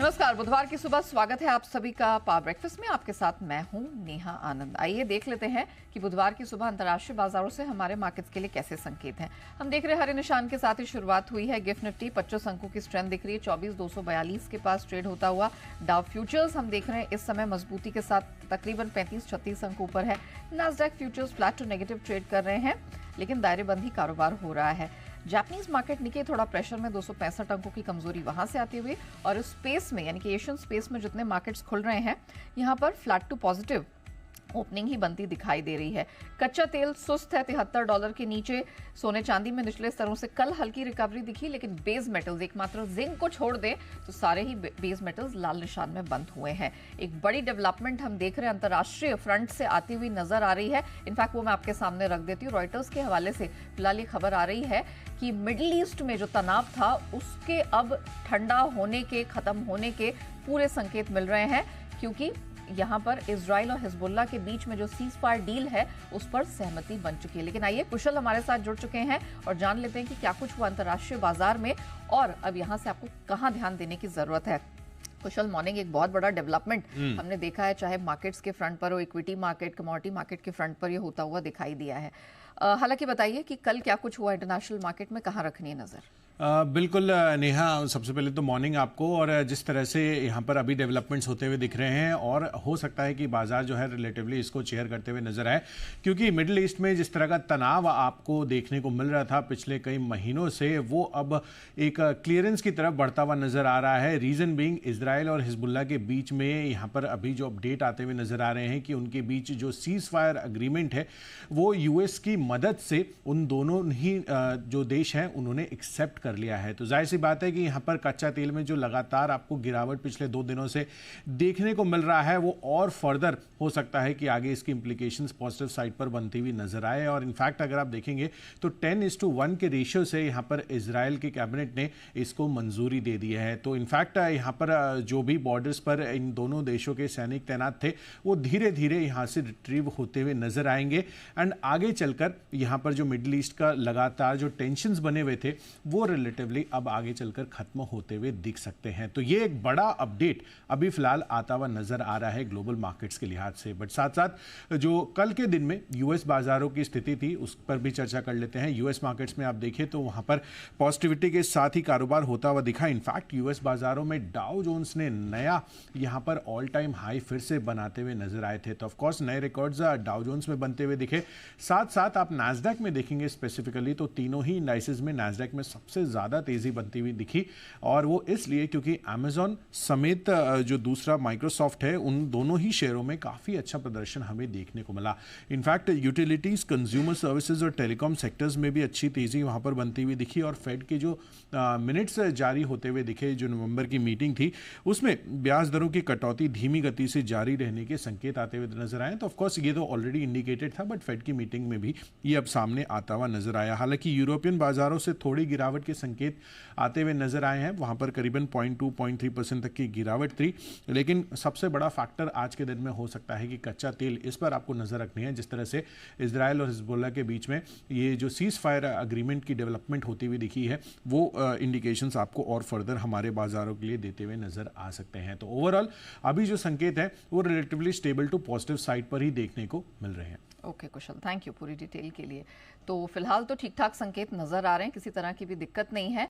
नमस्कार, बुधवार की सुबह स्वागत है आप सभी का पावर ब्रेकफास्ट में। आपके साथ मैं हूं नेहा आनंद। आइए देख लेते हैं कि बुधवार की सुबह अंतर्राष्ट्रीय बाजारों से हमारे मार्केट्स के लिए कैसे संकेत हैं। हम देख रहे हैं हरे निशान के साथ ही शुरुआत हुई है। गिफ्ट निफ्टी 25 अंकों की स्ट्रेंथ दिख रही है, 24,242 के पास ट्रेड होता हुआ। डाउ फ्यूचर्स हम देख रहे हैं इस समय मजबूती के साथ तकरीबन 35-36 अंक ऊपर है। Nasdaq futures flat to negative trade कर रहे हैं, लेकिन दायरेबंदी कारोबार हो रहा है। जापानीज मार्केट निके थोड़ा प्रेशर में, 265 अंकों की कमजोरी वहां से आती हुई, और इस स्पेस में यानी कि एशियन स्पेस में जितने मार्केट्स खुल रहे हैं यहां पर फ्लैट टू पॉजिटिव ओपनिंग ही बनती दिखाई दे रही है। कच्चा तेल सुस्त है $73 के नीचे। सोने चांदी में निचले स्तरों से कल हल्की रिकवरी दिखी, लेकिन बेस मेटल्स एकमात्र जिंक को छोड़ दे तो सारे ही बेस मेटल्स लाल निशान में बंद हुए हैं। एक बड़ी डेवलपमेंट हम देख रहे हैं अंतर्राष्ट्रीय फ्रंट से आती हुई नजर आ रही है। इनफैक्ट वो मैं आपके सामने रख देती हूँ। रॉयटर्स के हवाले से फिलहाल ये खबर आ रही है कि मिडिल ईस्ट में जो तनाव था उसके अब ठंडा होने के, खत्म होने के पूरे संकेत मिल रहे हैं, क्योंकि यहां पर इजराइल और हिजबुल्लाह के बीच में जो सीज फायर डील है उस पर सहमति बन चुकी है। लेकिन आइए, कुशल हमारे साथ जुड़ चुके हैं और जान लेते हैं कि क्या कुछ हुआ अंतर्राष्ट्रीय बाजार में और अब यहां से आपको कहां ध्यान देने की जरूरत है। कुशल, मॉर्निंग एक बहुत बड़ा डेवलपमेंट हमने देखा है, चाहे मार्केट्स के फ्रंट पर हो, इक्विटी मार्केट, कमोडिटी मार्केट के फ्रंट पर ये होता हुआ दिखाई दिया है। हालांकि बताइए कि कल क्या कुछ हुआ इंटरनेशनल मार्केट में, कहां रखनी है नजर? बिल्कुल नेहा, सबसे पहले तो मॉर्निंग आपको। और जिस तरह से यहाँ पर अभी डेवलपमेंट्स होते हुए दिख रहे हैं, और हो सकता है कि बाजार जो है रिलेटिवली इसको चेयर करते हुए नजर आए, क्योंकि मिडिल ईस्ट में जिस तरह का तनाव आपको देखने को मिल रहा था पिछले कई महीनों से, वो अब एक क्लियरेंस की तरफ बढ़ता हुआ नजर आ रहा है। रीजन बीइंग इजराइल और हिजबुल्लाह के बीच में यहाँ पर अभी जो अपडेट आते हुए नजर आ रहे हैं कि उनके बीच जो सीज फायर अग्रीमेंट है वो यूएस की मदद से उन दोनों ही जो देश हैं उन्होंने एक्सेप्ट कर लिया है। तो जाहिर सी बात है कि यहां पर कच्चा तेल में जो लगातार आपको गिरावट पिछले 2 दिनों से देखने को मिल रहा है, वो और फर्दर हो सकता है कि आगे इसकी इंप्लीकेशंस पॉजिटिव साइड पर बनती हुई नजर आए। और इनफैक्ट अगर आप देखेंगे तो 10:1 के रेशियो से यहां पर इजराइल के कैबिनेट ने इसको मंजूरी दे दी है। तो इनफैक्ट यहां पर जो भी बॉर्डर्स पर इन दोनों देशों के सैनिक तैनात थे वो धीरे धीरे यहां से रिट्रीव होते हुए नजर आएंगे। एंड आगे चलकर यहां पर जो मिडिल ईस्ट का लगातार जो टेंशंस बने हुए थे वो रिलेटिवली अब आगे चलकर खत्म होते हुए दिख सकते हैं। तो ये एक बड़ा अपडेट अभी फिलहाल आता हुआ नजर आ रहा है ग्लोबल मार्केट्स के लिहाज से। बट साथ साथ जो कल के दिन में यूएस बाजारों की स्थिति थी उस पर भी चर्चा कर लेते हैं। यूएस मार्केट्स में आप देखें तो वहां पर पॉजिटिविटी के साथ ही कारोबार होता हुआ दिखा। इनफैक्ट यूएस बाजारों में डाउ जोन्स ने नया यहां पर ऑल टाइम हाई फिर से बनाते हुए नजर आए थे। तो ऑफकोर्स नए रिकॉर्ड्स डाउ जोन्स में बनते हुए दिखे। साथ साथ आप नास्डैक में देखेंगे स्पेसिफिकली तो तीनों ही इंडाइसेस में नास्डैक में सबसे ज्यादा तेजी बनती हुई दिखी, और वो इसलिए क्योंकि अमेजॉन समेत जो दूसरा माइक्रोसॉफ्ट है उन दोनों ही शेयरों में काफी अच्छा प्रदर्शन हमें देखने को मिला। इनफैक्ट यूटिलिटीज, कंज्यूमर सर्विसेज और टेलीकॉम सेक्टर्स में भी अच्छी तेजी वहां पर बनती हुई दिखी। और फेड के जो मिनट्स जारी होते हुए दिखे, जो नवंबर की मीटिंग थी उसमें ब्याज दरों की कटौती धीमी गति से जारी रहने के संकेत आते हुए नजर आए। तो ऑफकोर्स ये तो ऑलरेडी इंडिकेटेड था, बट फेड की मीटिंग में भी ये अब सामने आता हुआ नजर आया। हालांकि यूरोपियन बाजारों से थोड़ी गिरावट के संकेत आते हुए नजर आए हैं, वहां पर करीबन 0.2-0.3% तक की गिरावट थी। लेकिन सबसे बड़ा फैक्टर आज के दिन में हो सकता है कि कच्चा तेल, इस पर आपको नजर रखनी है। जिस तरह से इजराइल और हिजबुल्लाह के बीच में ये जो सीज फायर अग्रीमेंट की डेवलपमेंट होती हुई दिखी है, वो इंडिकेशंस आपको और फर्दर हमारे बाजारों के लिए देते हुए नजर आ सकते हैं। तो ओवरऑल अभी जो संकेत है वो relatively stable to positive side पर ही देखने को मिल रहे हैं। ओके कुशल, थैंक यू पूरी डिटेल के लिए। तो फिलहाल तो ठीक ठाक संकेत नजर आ रहे हैं, किसी तरह की भी दिक्कत नहीं है।